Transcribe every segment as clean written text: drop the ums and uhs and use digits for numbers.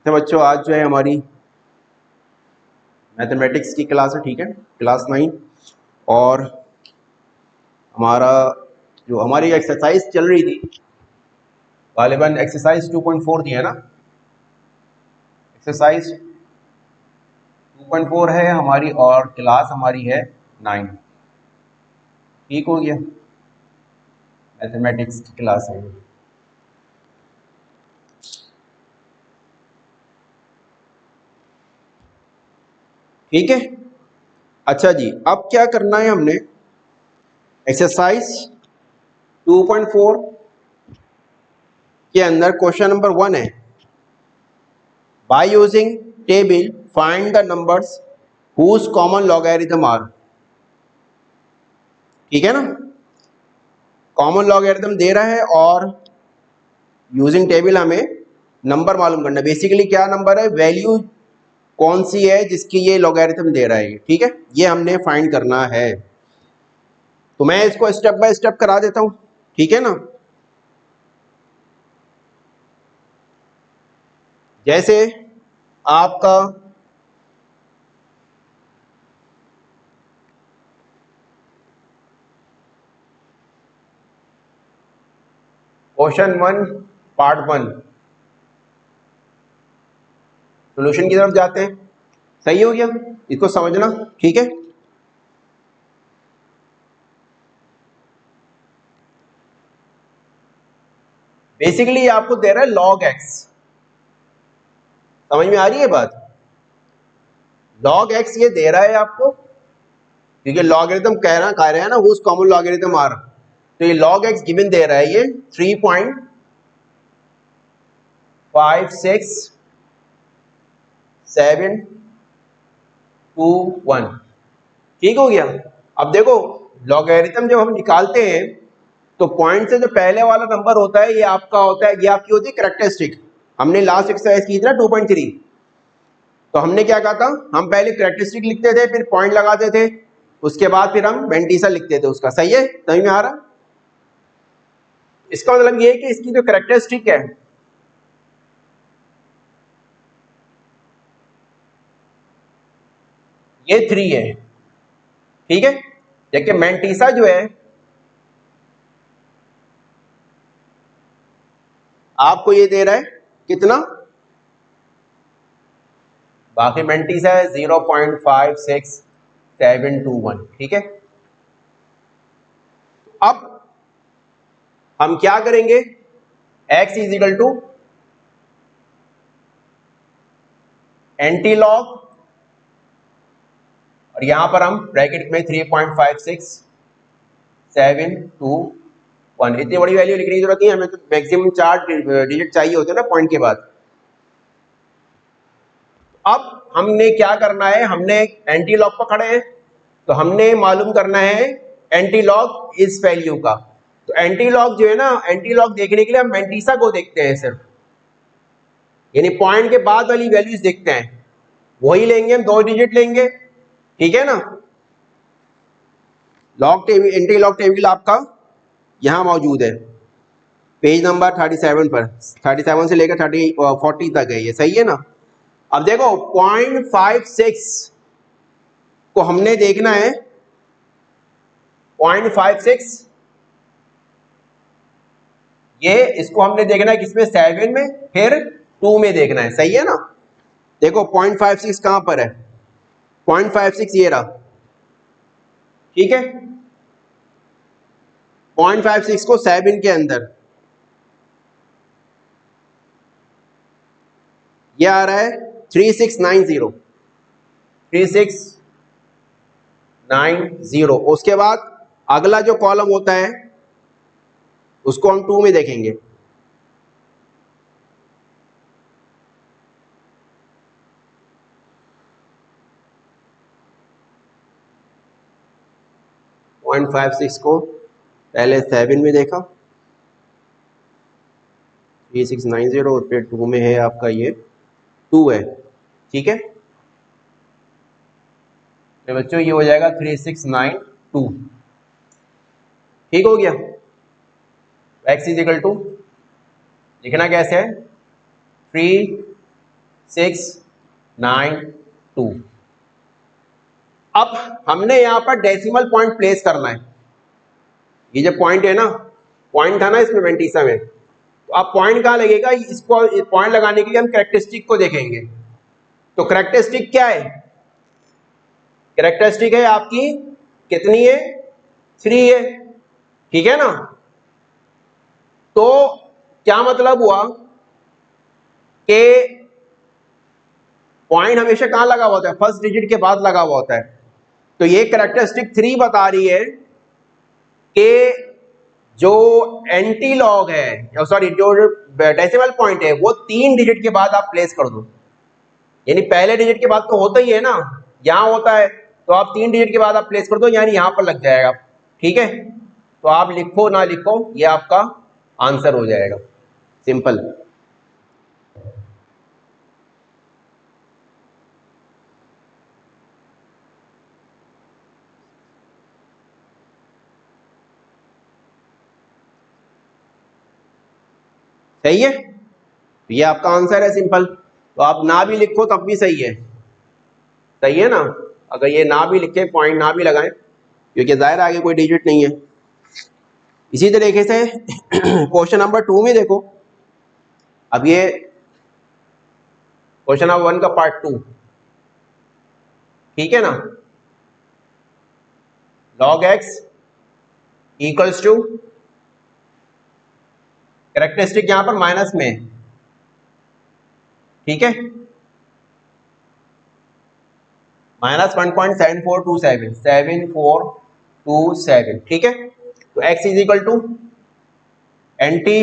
तो बच्चों आज जो है हमारी मैथमेटिक्स की क्लास है, ठीक है, क्लास 9। और हमारा जो हमारी एक्सरसाइज चल रही थी गालिबन एक्सरसाइज 2.4 थी, है ना। एक्सरसाइज 2.4 है हमारी और क्लास हमारी है 9। ठीक हो गया, मैथमेटिक्स की क्लास है। ठीक है, अच्छा जी, अब क्या करना है हमने। एक्सरसाइज 2.4 के अंदर क्वेश्चन नंबर 1 है, by using table find the numbers whose common logarithm are. ठीक है ना, कॉमन लॉगरिथम दे रहा है और यूजिंग टेबल हमें नंबर मालूम करना है। बेसिकली क्या नंबर है, वैल्यू कौन सी है जिसकी ये लॉगरिथम दे रहा है, ठीक है, ये हमने फाइंड करना है। तो मैं इसको स्टेप बाय स्टेप करा देता हूं, ठीक है ना। जैसे आपका क्वेश्चन 1 पार्ट 1 सोल्यूशन की तरफ जाते हैं। सही हो गया, इसको समझना, ठीक है। बेसिकली आपको दे रहा है log x, समझ में आ रही है बात। log x ये दे रहा है आपको, क्योंकि लॉगरिथम कह रहा है ना हुज कॉमन लॉगरिथम आर, तो ये log x गिवन दे रहा है, ये 3.56721। ठीक हो गया। अब देखो लॉगरिथम जब हम निकालते हैं तो पॉइंट से जो पहले वाला नंबर होता है ये आपका होता है, ये आपकी होती है कैरेक्टरिस्टिक। हमने लास्ट एक्सरसाइज की थी ना 2.3, तो हमने क्या कहा था, हम पहले कैरेक्टरिस्टिक लिखते थे, फिर पॉइंट लगाते थे, उसके बाद फिर हम वेंटीसा लिखते थे उसका। सही है, समझ में आ रहा। इसका मतलब ये है कि इसकी जो कैरेक्टरिस्टिक है ये 3 है, ठीक है। देखिए मेंटीसा जो है आपको ये दे रहा है कितना, बाकी मेंटीसा है 0.56721, ठीक है। अब हम क्या करेंगे, x is equal to antilog, और यहां पर हम ब्रैकेट में 3.56721, इतनी बड़ी वैल्यू लिखने की जरूरत नहीं है हमें, तो मैक्सिमम 4 डिजिट चाहिए होते हैं ना पॉइंट के बाद। अब हमने क्या करना है, हमने एंटी लॉग पर खड़े हैं तो हमने मालूम करना है एंटी लॉग इस वैल्यू का। तो एंटी लॉग जो है ना, एंटी लॉग देखने के लिए हम मेंटीसा को देखते हैं सिर्फ, यानी पॉइंट के बाद वाली वैल्यूज देखते हैं, वही लेंगे हम, 2 डिजिट लेंगे, ठीक है ना। Log table, anti log table आपका यहां मौजूद है पेज नंबर 37 पर, 37 से लेकर 40 तक है ये, सही है ना। अब देखो 0.56 को हमने देखना है, 0.56 ये इसको हमने देखना है किसमें, 7 में, फिर 2 में देखना है, सही है ना। देखो 0.56 कहां पर है, 0.56 ये रहा, ठीक है। 0.56 को 7 के अंदर ये आ रहा है 3690, 3690। उसके बाद अगला जो कॉलम होता है उसको हम 2 में देखेंगे, पॉइंट 56 को पहले 7 में देखा, 3690, और फिर 2 में है आपका ये 2 है, ठीक है। तो बच्चों ये हो जाएगा 3692, ठीक हो गया। x इज इक्वल टू लिखना कैसे है, 6 9 2। अब हमने यहां पर डेसिमल पॉइंट प्लेस करना है। ये जो पॉइंट है ना, पॉइंट था ना इसमें वेंटीसा में, तो अब पॉइंट कहां लगेगा, इसको पॉइंट लगाने के लिए हम कैरेक्टरिस्टिक को देखेंगे। तो कैरेक्टरिस्टिक क्या है, कैरेक्टरिस्टिक है आपकी कितनी है, 3 है, ठीक है ना। तो क्या मतलब हुआ कि पॉइंट हमेशा कहां लगा हुआ होता है, फर्स्ट डिजिट के बाद लगा हुआ होता है। तो ये कैरेक्टरिस्टिक 3 बता रही है कि जो एंटी लॉग है, सॉरी जो डेसिमल पॉइंट है वो 3 डिजिट के बाद आप प्लेस कर दो, यानी पहले डिजिट के बाद तो होता ही है ना, यहां होता है, तो आप 3 डिजिट के बाद आप प्लेस कर दो, यानी यहां पर लग जाएगा, ठीक है। तो आप लिखो ना लिखो ये आपका आंसर हो जाएगा, सिंपल। सही है, तो ये आपका आंसर है, सिंपल। तो आप ना भी लिखो तब भी सही है, सही है ना। अगर ये ना भी लिखे, पॉइंट ना भी लगाएं, क्योंकि जाहिर आगे कोई डिजिट नहीं है। इसी तरीके से क्वेश्चन नंबर 2 में देखो, अब ये क्वेश्चन नंबर 1 का पार्ट 2, ठीक है ना। log x equals to, characteristic यहां पर माइनस में, ठीक है, -1.7427, ठीक है। तो x is equal to anti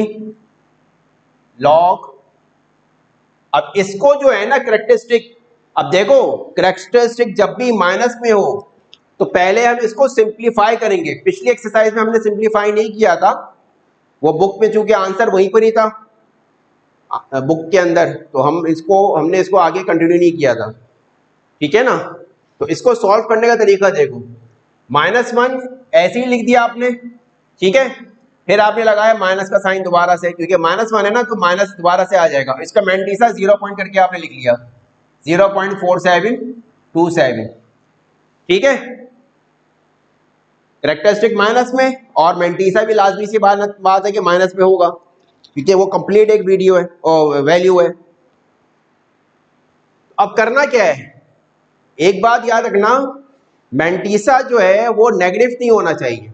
log, अब इसको जो है ना कैरेक्टरिस्टिक, अब देखो कैरेक्टरिस्टिक जब भी माइनस में हो तो पहले हम इसको सिंप्लीफाई करेंगे। पिछली एक्सरसाइज में हमने सिंप्लीफाई नहीं किया था, वो बुक में चूंकि आंसर वहीं पर ही था बुक के अंदर, तो हमने इसको आगे कंटिन्यू नहीं किया था, ठीक है ना। तो इसको सॉल्व करने का तरीका देखो, -1 ऐसे ही लिख दिया आपने, ठीक है, फिर आपने लगाया माइनस का साइन दोबारा से, क्योंकि -1 है ना तो माइनस दोबारा से आ जाएगा, इसका मैंटीसा 0 पॉइंट करके आपने लिख लिया 0.4727, ठीक है। कैरेक्टरिस्टिक माइनस में और मैंटीसा भी लाजमी सी बात है कि माइनस में होगा, क्योंकि वो कंप्लीट एक वीडियो है और वैल्यू है। अब करना क्या है, एक बात याद रखना, मैंटीसा जो है वो नेगेटिव नहीं होना चाहिए,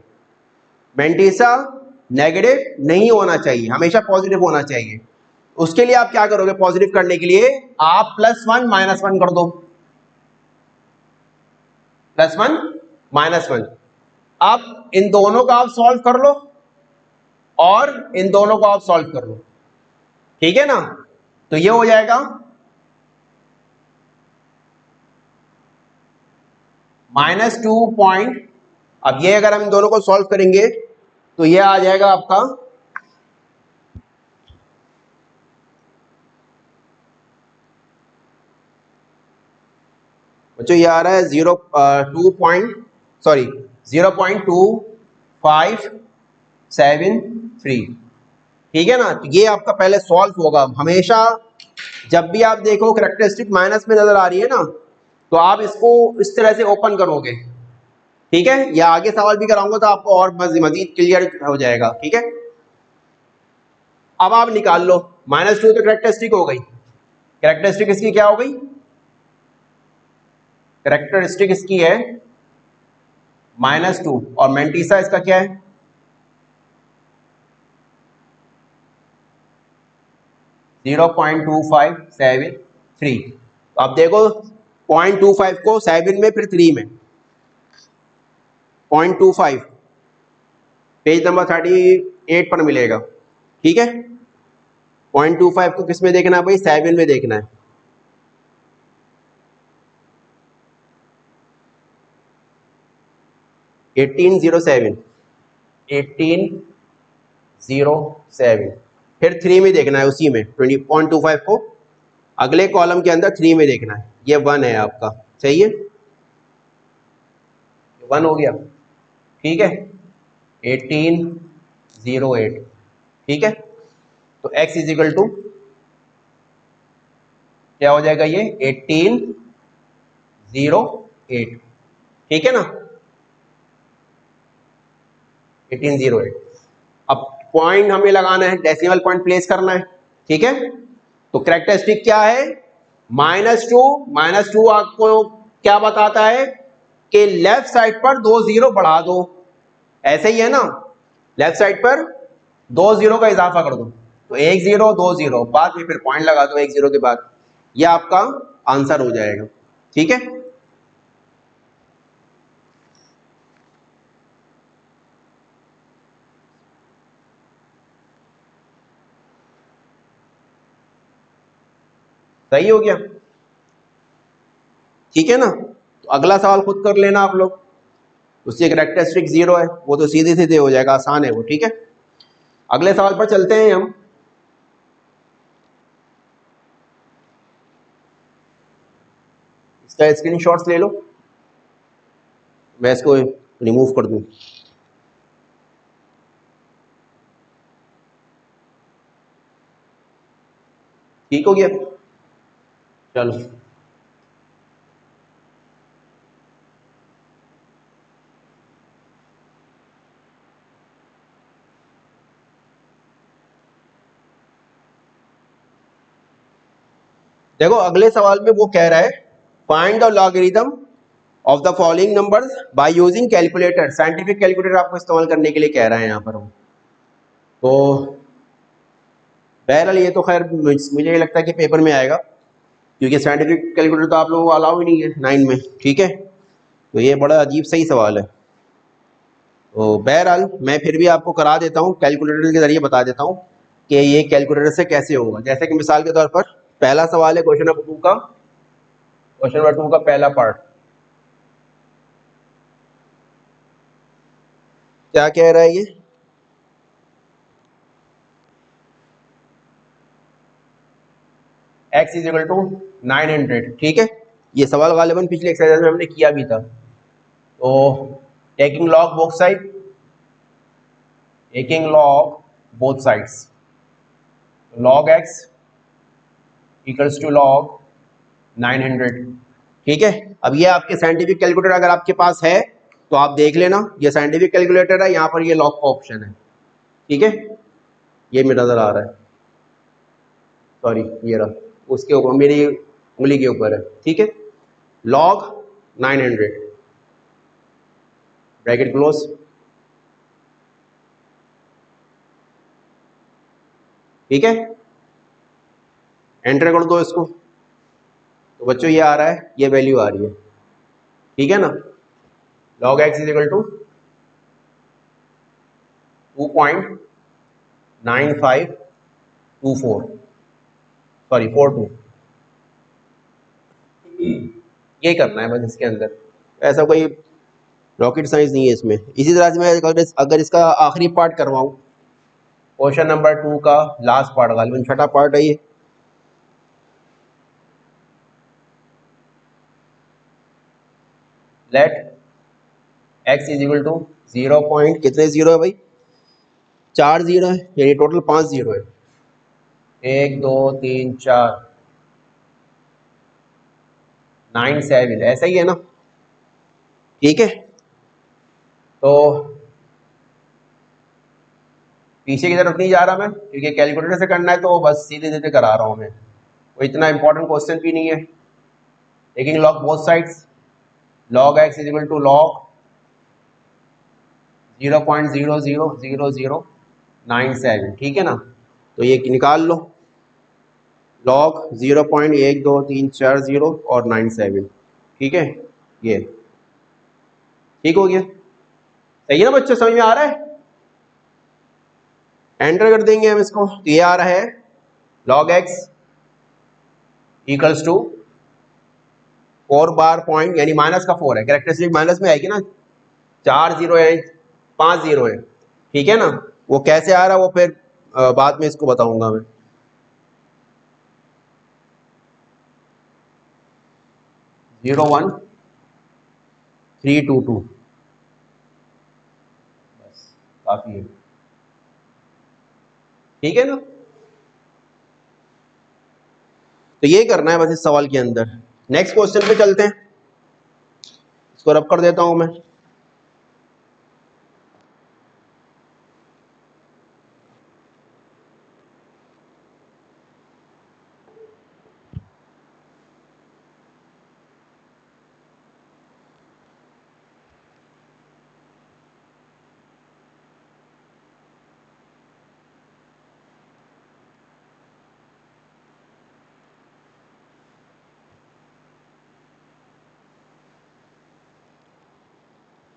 मैंटीसा नेगेटिव नहीं होना चाहिए, हमेशा पॉजिटिव होना चाहिए। उसके लिए आप क्या करोगे, पॉजिटिव करने के लिए आप +1 -1 कर दो, +1 -1। अब इन दोनों का आप सॉल्व कर लो और इन दोनों को आप सॉल्व कर लो, ठीक है ना। तो ये हो जाएगा -2 पॉइंट, अब ये अगर हम इन दोनों को सॉल्व करेंगे तो ये आ जाएगा आपका बच्चों, ये आ रहा है 0.2573, ठीक है ना। तो ये आपका पहले सॉल्व होगा। हमेशा जब भी आप देखो कैरेक्टरिस्टिक माइनस में नजर आ रही है ना, तो आप इसको इस तरह से ओपन करोगे, ठीक है, या आगे सवाल भी कराऊंगा तो आपको और मजीद क्लियर हो जाएगा, ठीक है। अब आप निकाल लो, -2 तो कैरेक्टरिस्टिक हो गई, कैरेक्टरिस्टिक इसकी क्या हो गई, कैरेक्टरिस्टिक इसकी है -2 और मैंटीसा इसका क्या है, 0.2573। तो आप देखो 0.25 को 7 में फिर 3 में, 0.25 पेज नंबर 38 पर मिलेगा, ठीक है। 0.25 को किस में देखना है भाई, 7 में देखना है। एटीन जीरो सेवन, फिर 3 में देखना है, उसी में 20.25 को अगले कॉलम के अंदर 3 में देखना है। ये 1 है आपका, सही है, 1 हो गया, ठीक है, 1808, ठीक है। तो x इज इक्वल टू क्या हो जाएगा ये 1808, ठीक है ना, 1808। अब पॉइंट हमें लगाना है, डेसिमल पॉइंट प्लेस करना है, ठीक है। तो कैरेक्टरिस्टिक क्या है, -2 आपको क्या बताता है कि लेफ्ट साइड पर 2 जीरो बढ़ा दो, ऐसे ही है ना, लेफ्ट साइड पर 2 जीरो का इजाफा कर दो, तो 1 0 2 0, बाद में फिर पॉइंट लगा दो 1 0 के बाद, यह आपका आंसर हो जाएगा, ठीक है। सही हो गया, ठीक है ना। तो अगला सवाल खुद कर लेना आप लोग, उससे कैरेक्टरिस्टिक 0 है, वो तो सीधे सीधे हो जाएगा, आसान है वो, ठीक है। अगले सवाल पर चलते हैं हम। इसका स्क्रीनशॉट्स ले लो, मैं इसको रिमूव कर दूं। ठीक हो गया, चलो। देखो अगले सवाल में वो कह रहा है find the logarithm of the following numbers by using calculator, scientific calculator आपको इस्तेमाल करने के लिए कह रहा है यहाँ पर। तो बहरहाल ये तो खैर मुझे ये लगता है कि पेपर में आएगा, क्योंकि साइंटिफिक कैलकुलेटर तो आप लोगों को अलाउ ही नहीं है 9 में, ठीक है। तो ये बड़ा अजीब सही सवाल है। तो बहरहाल मैं फिर भी आपको करा देता हूँ, कैलकुलेटर के जरिए बता देता हूँ कि ये कैलकुलेटर से कैसे होगा। जैसे कि मिसाल के तौर पर पहला सवाल है क्वेश्चन नंबर 2 का, क्वेश्चन नंबर 2 का पहला पार्ट क्या कह रहा है ये, x इज इक्वल टू 900, ठीक है। ये सवाल गालिबन पिछले एक्सरसाइज में हमने किया भी था। तो taking log both side, taking log both sides, log x equals to log 900, ठीक है। अब ये आपके साइंटिफिक कैलकुलेटर अगर आपके पास है तो आप देख लेना, ये साइंटिफिक कैलकुलेटर है, यहाँ पर ये log का ऑप्शन है, ठीक है। ये मेरा नजर आ रहा है, सॉरी ये रहा, उसके ऊपर मेरी उंगली के ऊपर है, ठीक है। log 900 ब्रैकेट क्लोज, ठीक है। एंटर कर दो इसको, तो बच्चों ये आ रहा है, ये वैल्यू आ रही है, ठीक है ना। log x is equal to 2.9524, sorry 42, ये करना है बस इसके अंदर, ऐसा कोई रॉकेट साइंस नहीं है इसमें। इसी तरह से मैं अगर इसका आखिरी पार्ट करवाऊं, क्वेश्चन नंबर 2 का लास्ट पार्ट, गालिबन छठा पार्ट है ये, let x is equal to 0 point कितने जीरो है भाई, 4 जीरो है, यानी टोटल 5 जीरो है, 1 2 3 4 9 7, ऐसा ही है ना, ठीक है। तो पीछे की तरफ नहीं जा रहा मैं, क्योंकि कैलकुलेटर से करना है तो बस सीधे सीधे करा रहा हूँ मैं, वो इतना इंपॉर्टेंट क्वेश्चन भी नहीं है। Taking log both sides, log x is equal to log 0.000097, ठीक है ना। तो ये निकाल लो, log 0.1234 और 97, ठीक है। ये ठीक हो गया, सही है ना बच्चों, समझ में आ रहा है। एंटर कर देंगे हम इसको, तो ये आ रहा है log x equals to 4 bar point, यानी माइनस का 4 है, कैरेक्टरिस्टिक माइनस में आएगी ना, 4 जीरो है 5 जीरो है, ठीक है ना। वो कैसे आ रहा है वो फिर बाद में इसको बताऊंगा मैं। 01322, बस काफी है, ठीक है ना। तो ये करना है बस इस सवाल के अंदर। नेक्स्ट क्वेश्चन पे चलते हैं, इसको रब कर देता हूं मैं।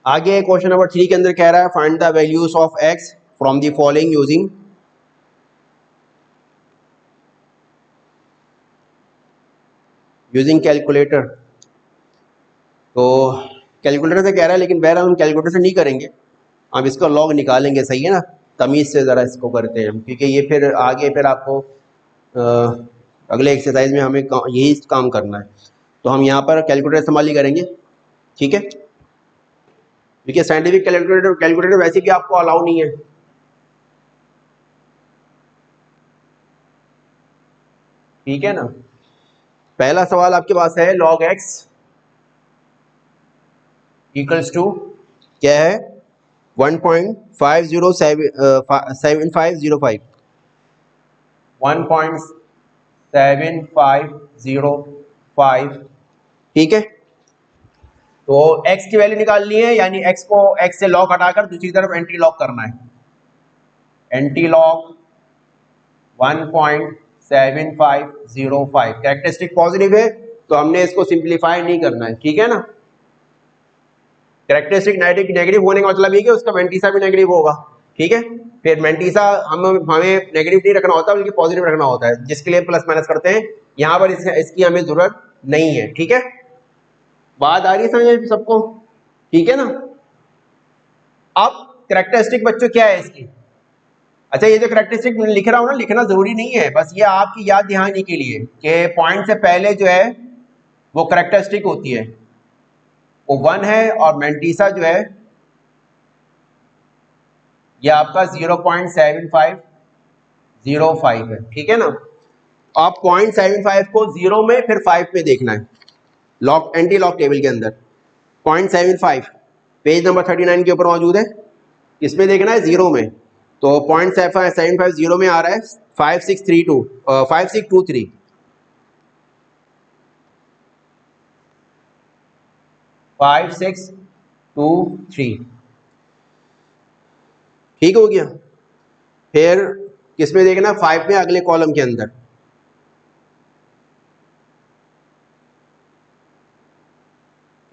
आगे क्वेश्चन नंबर 3 के अंदर कह रहा है find the values of x from the following using calculator. तो कैलकुलेटर से कह रहा है, लेकिन बहरहाल हम कैलकुलेटर से नहीं करेंगे, हम इसका लॉग निकालेंगे, सही है ना। तमीज़ से ज़रा इसको करते हैं हम, क्योंकि ये फिर आगे फिर आपको अगले एक्सरसाइज में हमें यही काम करना है। तो हम यहाँ पर कैलकुलेटर इस्तेमाल ही करेंगे, ठीक है। देखिए साइंटिफिक कैलकुलेटर वैसे भी आपको अलाउ नहीं है, ठीक है ना। पहला सवाल आपके पास है लॉग एक्स इक्वल्स टू क्या है 1.7505 1.7505, ठीक है। तो x की वैल्यू निकालनी है, यानी x को x से लॉग हटाकर दूसरी तरफ एंटी लॉग करना है। एंटी लॉग 1.7505, कैरेक्टरिस्टिक पॉजिटिव है तो हमने इसको सिंप्लीफाई नहीं करना है, ठीक है ना। कैरेक्टरिस्टिक नेगेटिव होने का मतलब ये कि उसका मेंटीसा भी नेगेटिव होगा, ठीक है। फिर मेंटीसा हमें नेगेटिव नहीं रखना होता बल्कि पॉजिटिव रखना होता है, जिसके लिए प्लस माइनस करते हैं। यहाँ पर इसकी हमें जरूरत नहीं है, ठीक है। बात आ रही है समझ सबको, ठीक है ना। अब कैरेक्टरिस्टिक बच्चों क्या है इसकी। अच्छा, ये जो कैरेक्टरिस्टिक लिख रहा हूं ना, लिखना जरूरी नहीं है, बस ये आपकी याद दहानी के लिए कि पॉइंट से पहले जो है वो कैरेक्टरिस्टिक होती है, वो 1 है, और मेंटीसा जो है ये आपका 0.7505 है, ठीक है ना। आप 0.75 को 0 में फिर 5 में देखना है, लॉक एंटी लॉक टेबल के अंदर 0.75 पेज नंबर 39 के ऊपर मौजूद है, इसमें देखना है 0 में। तो 0.75 0 में आ रहा है 5623 5623, ठीक हो गया। फिर किसमें देखना, 5 में, अगले कॉलम के अंदर।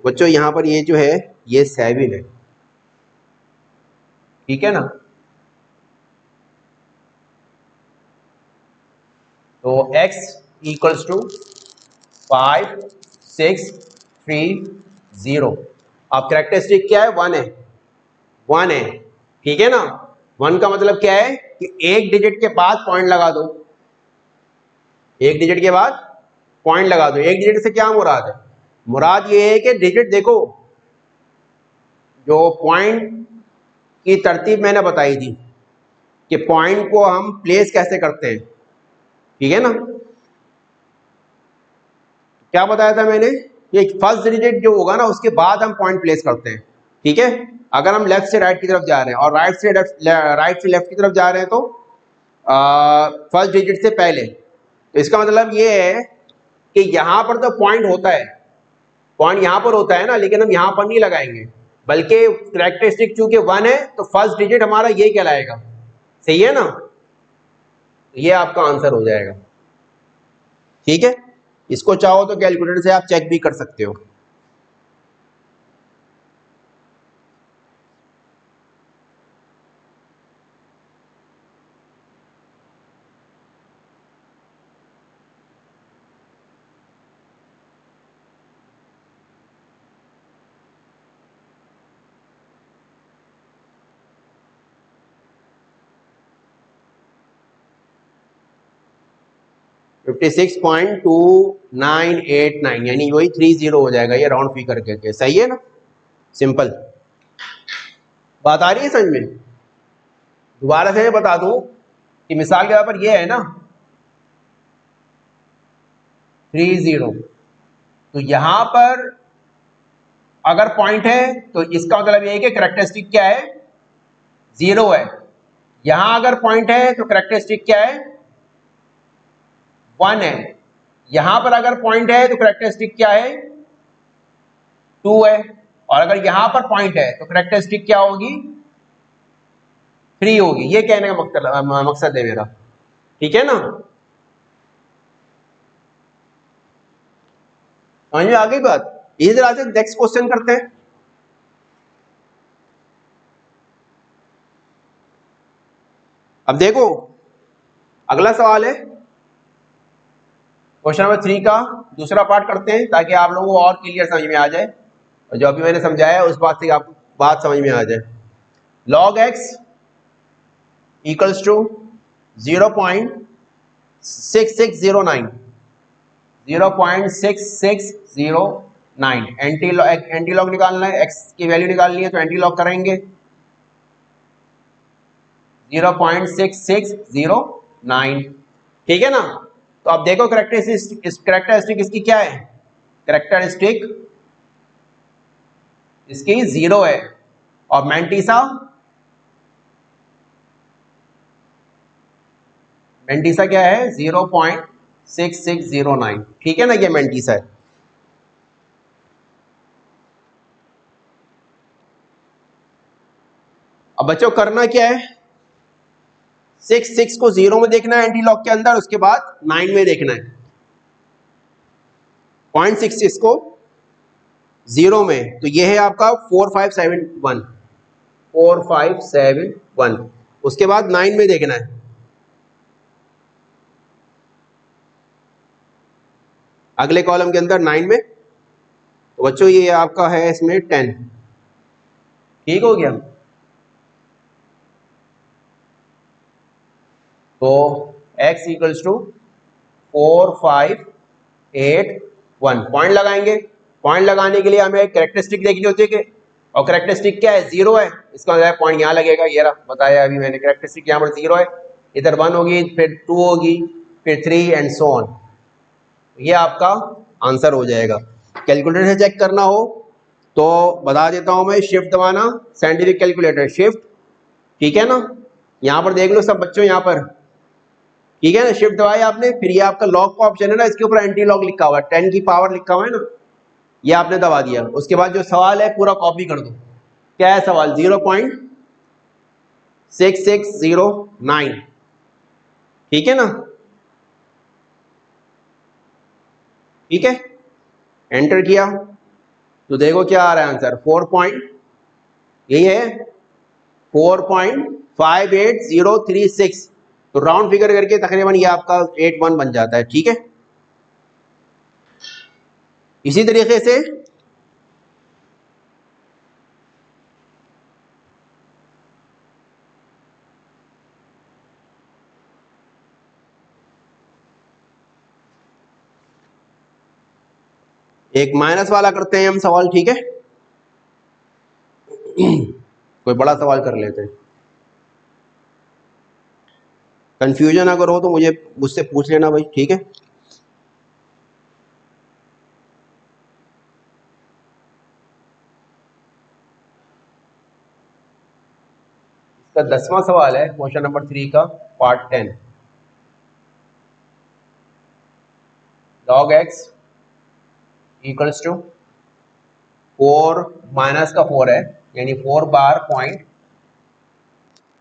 बच्चों यहां पर ये जो है ये 7 है, ठीक है ना। तो x इक्वल्स टू 5630। अब कैरेक्टरिस्टिक क्या है, 1 है, 1 है, ठीक है ना। 1 का मतलब क्या है कि एक डिजिट के बाद पॉइंट लगा दो, एक डिजिट के बाद पॉइंट लगा दो। एक डिजिट से क्या मुराद है, मुराद ये है कि डिजिट देखो, जो पॉइंट की तरतीब मैंने बताई थी कि पॉइंट को हम प्लेस कैसे करते हैं, ठीक है ना। क्या बताया था मैंने, ये फर्स्ट डिजिट जो होगा ना उसके बाद हम पॉइंट प्लेस करते हैं, ठीक है। अगर हम लेफ्ट से राइट की तरफ जा रहे हैं और राइट से लेफ्ट की तरफ जा रहे हैं तो फर्स्ट डिजिट से पहले, तो इसका मतलब ये है कि यहां पर तो पॉइंट होता है, पॉइंट यहां पर होता है ना, लेकिन हम यहां पर नहीं लगाएंगे, बल्कि कैरेक्टरिस्टिक चूंकि 1 है तो फर्स्ट डिजिट हमारा ये कहलाएगा, सही है ना। ये आपका आंसर हो जाएगा, ठीक है। इसको चाहो तो कैलकुलेटर से आप चेक भी कर सकते हो। फिफ्टी 56.2989, यानी वही 30 हो जाएगा, ये राउंड फिगर करके, सही है ना, सिंपल। बात आ रही है समझ में। दोबारा से मैं बता दूं कि मिसाल के तौर पर ये है ना, 3 0। तो यहां पर अगर पॉइंट है तो इसका मतलब ये है कि कैरेक्टरिस्टिक क्या है, 0 है। यहां अगर पॉइंट है तो कैरेक्टरिस्टिक क्या है, 1 है। यहां पर अगर पॉइंट है तो कैरेक्टरिस्टिक क्या है, 2 है। और अगर यहां पर पॉइंट है तो कैरेक्टरिस्टिक क्या होगी, 3 होगी। ये कहने का मकसद है मेरा, ठीक है ना। समझ में आ गई बात। इसी तरह से नेक्स्ट क्वेश्चन करते हैं। अब देखो अगला सवाल है क्वेश्चन नंबर 3 का दूसरा पार्ट करते हैं ताकि आप लोगों को और क्लियर समझ में आ जाए, और जो अभी मैंने समझाया उस बात से आपको बात समझ में आ जाए। log x equals to 0.6609 0.6609 antilog निकालना है, x की वैल्यू निकालनी है तो एंटी लॉग करेंगे 0.6609, ठीक है ना। तो अब देखो कैरेक्टरिस्टिक इसकी क्या है, कैरेक्टरिस्टिक इसकी 0 है। और मैंटीसा क्या है, 0.6609, ठीक है ना, ये मैंटीसा है। अब बच्चों करना क्या है, 6 को 0 में देखना है एंटी लॉग के अंदर, उसके बाद 9 में देखना है। 0.66 को 0 में, तो ये है आपका 4571, उसके बाद 9 में देखना है। अगले कॉलम के अंदर 9 में, तो बच्चों ये आपका है इसमें 10, ठीक हो गया। तो x इक्वल्स टू 4581, पॉइंट लगाएंगे। पॉइंट लगाने के लिए हमें कैरेक्टरिस्टिक देखनी होती है कि, और कैरेक्टरिस्टिक क्या है, 0 है। इसका मतलब पॉइंट यहाँ लगेगा, ये रहा, बताया अभी मैंने, कैरेक्टरिस्टिक यहाँ पर 0 है, इधर 1 होगी, फिर 2 होगी, फिर 3 एंड सो ऑन। ये आपका आंसर हो जाएगा। कैलकुलेटर से चेक करना हो तो बता देता हूं मैं, शिफ्ट दबाना, साइंटिफिक कैलकुलेटर शिफ्ट, ठीक है ना। यहाँ पर देख लो सब बच्चों, यहाँ पर ठीक है ना, शिफ्ट दबाया आपने, फिर ये आपका लॉग का ऑप्शन है ना, इसके ऊपर एंटी लॉग लिखा हुआ है, 10 की पावर लिखा हुआ है ना, ये आपने दबा दिया। उसके बाद जो सवाल है पूरा कॉपी कर दो। क्या है सवाल, 0.6609, ठीक है ना, ठीक है। एंटर किया तो देखो क्या आ रहा है आंसर, 4 यही है 4.58036। तो राउंड फिगर करके तकरीबन ये आपका 81 बन जाता है, ठीक है। इसी तरीके से एक माइनस वाला करते हैं हम सवाल, ठीक है। कोई बड़ा सवाल कर लेते हैं। कंफ्यूजन अगर हो तो मुझसे पूछ लेना भाई, ठीक है। इसका 10वां सवाल है क्वेश्चन नंबर 3 का, part 10। log x equals to 4 minus का 4 है, यानी 4 बार पॉइंट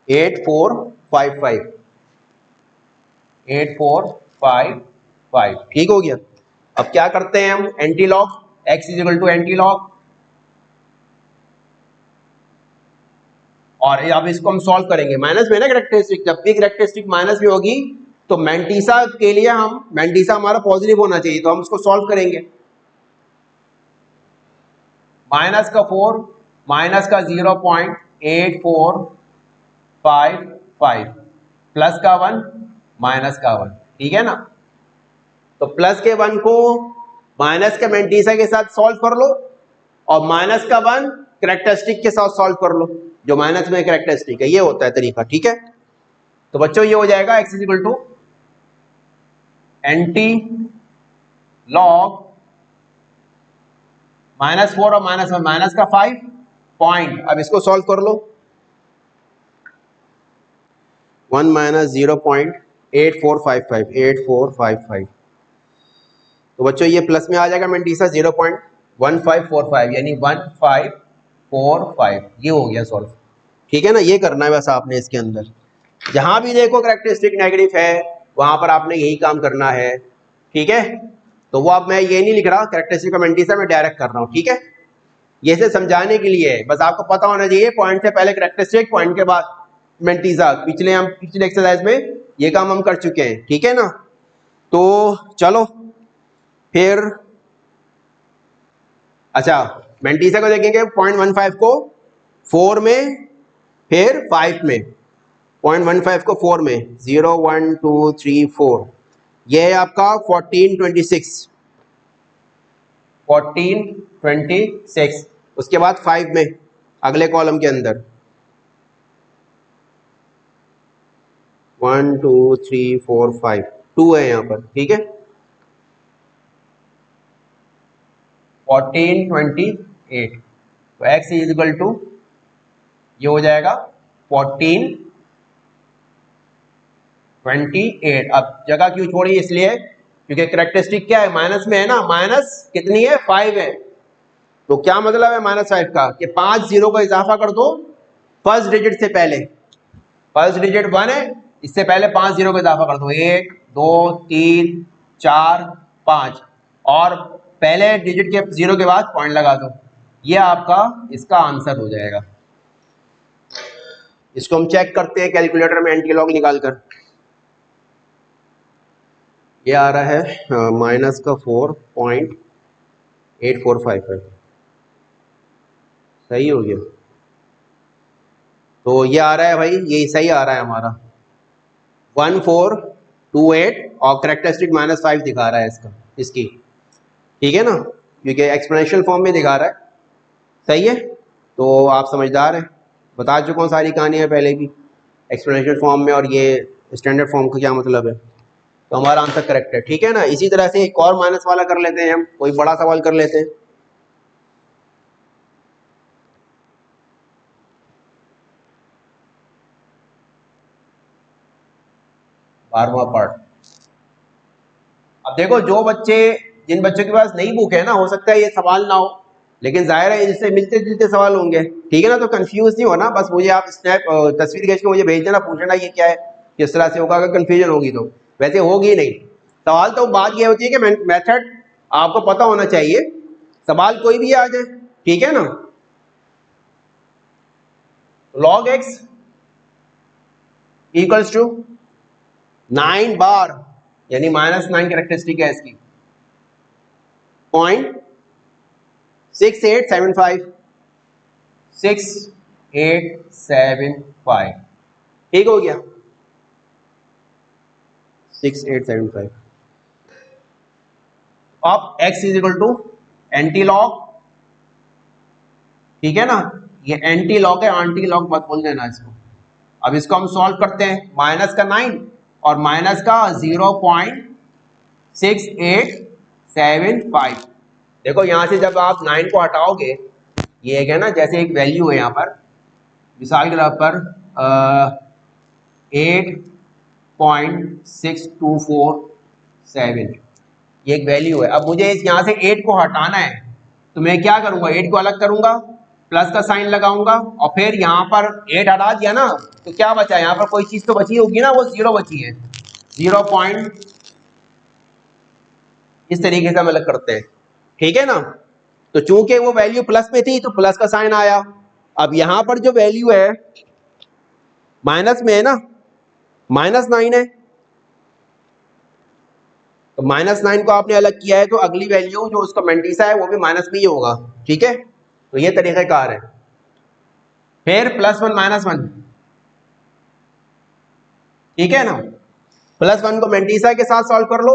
8455, ठीक हो गया। अब क्या करते हैं हम, antilog, x is equal to antilog, और अब इसको हम सॉल्व करेंगे। माइनस में ना कैरेक्टरिस्टिक, जब भी कैरेक्टरिस्टिक माइनस में होगी तो मैंटीसा के लिए हम, मैंटीसा हमारा पॉजिटिव होना चाहिए, तो हम उसको सॉल्व करेंगे। माइनस का 4 माइनस का 0.8455 प्लस का 1 माइनस का 1, ठीक है ना। तो प्लस के 1 को माइनस के मैंटीसा के साथ सॉल्व कर लो, और माइनस का 1 कैरेक्टरिस्टिक के साथ सॉल्व कर लो, जो माइनस में कैरेक्टरिस्टिक है। ये होता है तरीका, ठीक है। तो बच्चों ये हो जाएगा x is equal to antilog -4 और -1, माइनस का 5 पॉइंट। अब इसको सॉल्व कर लो। 1 - 0.8455 8455। तो बच्चों ये प्लस में आ जाएगा मेंटीसा 0.1545 यानी 1545 ये हो गया सॉल्व। ठीक है ना, ये करना है बस आपने इसके अंदर। जहां भी देखो कैरेक्टरिस्टिक नेगेटिव है वहां पर आपने यही काम करना है। ठीक है, तो वो अब मैं ये नहीं लिख रहा कैरेक्टरिस्टिक मेंटीसा, मैं डायरेक्ट कर रहा हूँ। ठीक है, ये से समझाने के लिए है, बस आपको पता होना चाहिए पॉइंट से पहले कैरेक्टरिस्टिक, पॉइंट के बाद मेंटीसा। पिछले एक्सरसाइज में ये काम हम कर चुके हैं। ठीक है ना, तो चलो फिर अच्छा मेंटीसा को देखेंगे 0.15 को 4 में, फिर 5 में। 0.15 को 4 में 0 1 2 3 4, ये है आपका 1426। उसके बाद 5 में अगले कॉलम के अंदर 1 2 3 4 5 2 है यहाँ पर। ठीक है, 1428। तो x इज इक्वल टू ये हो जाएगा 1428। अब जगह क्यों छोड़ी, इसलिए क्योंकि कैरेक्टरिस्टिक क्या है, माइनस में है ना, माइनस कितनी है 5 है। तो क्या मतलब है -5 का कि 5 0 का इजाफा कर दो फर्स्ट डिजिट से पहले। फर्स्ट डिजिट 1 है, इससे पहले 5 0 का इजाफा कर दो, 1 2 3 4 5, और पहले डिजिट के 0 के बाद पॉइंट लगा दो। ये आपका इसका आंसर हो जाएगा। इसको हम चेक करते हैं कैलकुलेटर में एंटी लॉग निकाल कर। ये आ रहा है -4.8455। सही हो गया, तो ये आ रहा है भाई, ये सही आ रहा है हमारा 1428, और कैरेक्टरिस्टिक -5 दिखा रहा है इसकी। ठीक है ना, क्योंकि एक्सपोनेंशियल फॉर्म में दिखा रहा है। सही है, तो आप समझदार हैं, बता चुका हूँ सारी कहानियाँ पहले भी एक्सपोनेंशियल फॉर्म में और ये स्टैंडर्ड फॉर्म का क्या मतलब है। तो हमारा आंसर करेक्ट है। ठीक है ना, इसी तरह से एक और माइनस वाला कर लेते हैं हम, कोई बड़ा सवाल कर लेते हैं। बारहवां पार्ट। अब देखो जिन बच्चों के पास नई बुक है ना, हो सकता है ये सवाल ना हो, लेकिन जाहिर है इससे मिलते जुलते सवाल होंगे। ठीक है ना, तो कंफ्यूज नहीं होना, बस मुझे आप स्नैप तस्वीर खींच के मुझे भेज देना, पूछना ये क्या है, किस तरह से होगा। अगर कंफ्यूजन होगी तो, वैसे होगी नहीं। सवाल तो बात ये होती है कि मेथड आपको पता होना चाहिए, सवाल कोई भी आ जाए। ठीक है ना, log x इक्वल्स टू 9 बार, यानी -9 कैरेक्टरिस्टिक है इसकी, 0.6875 6875। ठीक हो गया, 6875। अब x is equal to antilog. ठीक है ना, ये एंटी लॉग है, आंटी लॉग मत बोल देना इसको। अब इसको हम सॉल्व करते हैं, माइनस का 9 और माइनस का 0.6875। देखो यहां से जब आप 9 को हटाओगे, ये एक है ना, जैसे एक वैल्यू है यहाँ पर, मिसाल के तौर पर 8.6247, ये एक वैल्यू है। अब मुझे यहाँ से 8 को हटाना है, तो मैं क्या करूंगा, 8 को अलग करूंगा, प्लस का साइन लगाऊंगा, और फिर यहाँ पर 8 हटा दिया ना, तो क्या बचा, यहाँ पर कोई चीज तो बची होगी ना, वो 0 बची है। 0 पॉइंट इस तरीके से हम अलग करते हैं। ठीक है ना, तो चूंकि वो वैल्यू प्लस में थी तो प्लस का साइन आया। अब यहां पर जो वैल्यू है माइनस में है ना, -9 है, तो -9 को आपने अलग किया है, तो अगली वैल्यू जो उसका मेंटीसा है वो भी माइनस में ही होगा। ठीक है, तो ये तरीक़ाकार है। फिर +1 -1, ठीक है ना, +1 को मेंटीसा के साथ सॉल्व कर लो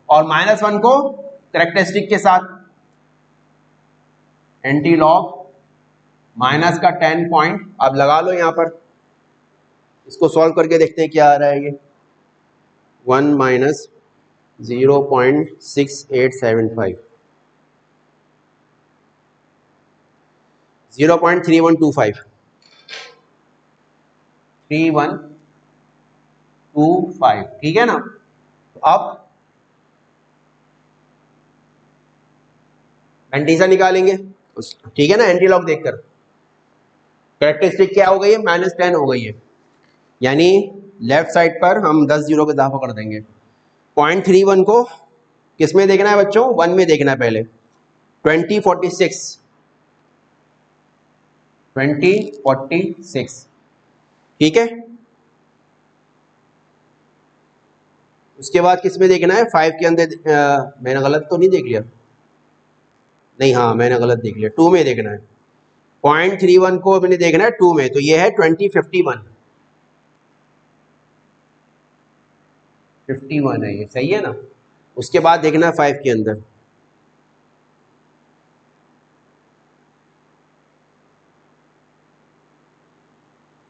और -1 को कैरेक्टरिस्टिक के साथ। एंटी लॉग माइनस का 10 पॉइंट अब लगा लो यहां पर, इसको सॉल्व करके देखते हैं क्या आ रहा है। ये 1 - 0.6875, 0.3125, 3125, ठीक है ना। अब एंटीसा निकालेंगे, ठीक है ना, एंटी लॉग देखकर। कैरेक्टरिस्टिक क्या हो गई है, -10 हो गई है, यानी लेफ्ट साइड पर हम 10 जीरो का इजाफा कर देंगे। 0.31 को किस में देखना है बच्चों, 1 में देखना है पहले। 2046, 2046, ठीक है। उसके बाद किस में देखना है, 5 के अंदर। मैंने गलत तो नहीं देख लिया, नहीं हाँ मैंने गलत देख लिया, 2 में देखना है। 0.31 को मैंने देखना है 2 में, तो ये है 2051, 51 है ये, सही है ना। उसके बाद देखना है 5 के अंदर।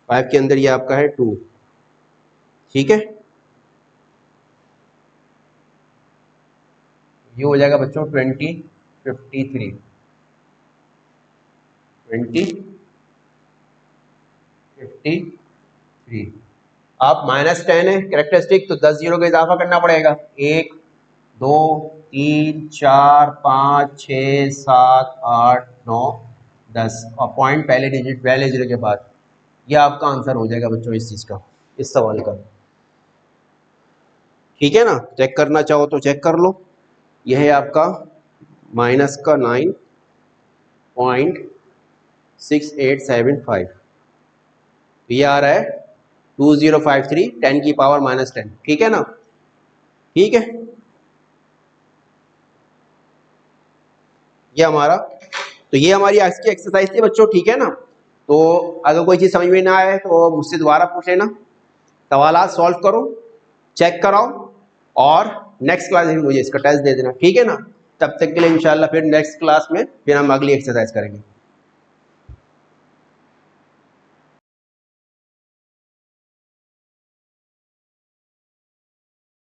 फाइव के अंदर ये आपका है 2, ठीक है। ये हो जाएगा बच्चों 2053, 2053। अब -10 है कैरेक्टरिस्टिक, तो 10 जीरो का इजाफा करना पड़ेगा। 1 2 3 4 5 6 7 8 9 10, और पॉइंट पहले जीरो के बाद। ये आपका आंसर हो जाएगा बच्चों इस चीज का, इस सवाल का, ठीक है ना। चेक करना चाहो तो चेक कर लो। यह है आपका माइनस का 9.6875, ये आ रहा है 2053, 10 की पावर -10, ठीक है ना, ठीक है। ये हमारा, तो ये हमारी आज की एक्सरसाइज थी बच्चों, ठीक है ना। तो अगर कोई चीज समझ में ना आए तो मुझसे दोबारा पूछ लेना, सवाल सॉल्व करो, चेक कराओ, और नेक्स्ट क्लास में मुझे इसका टेस्ट दे देना, ठीक है ना। तब तक के लिए इंशाल्लाह फिर नेक्स्ट क्लास में फिर हम अगली एक्सरसाइज करेंगे।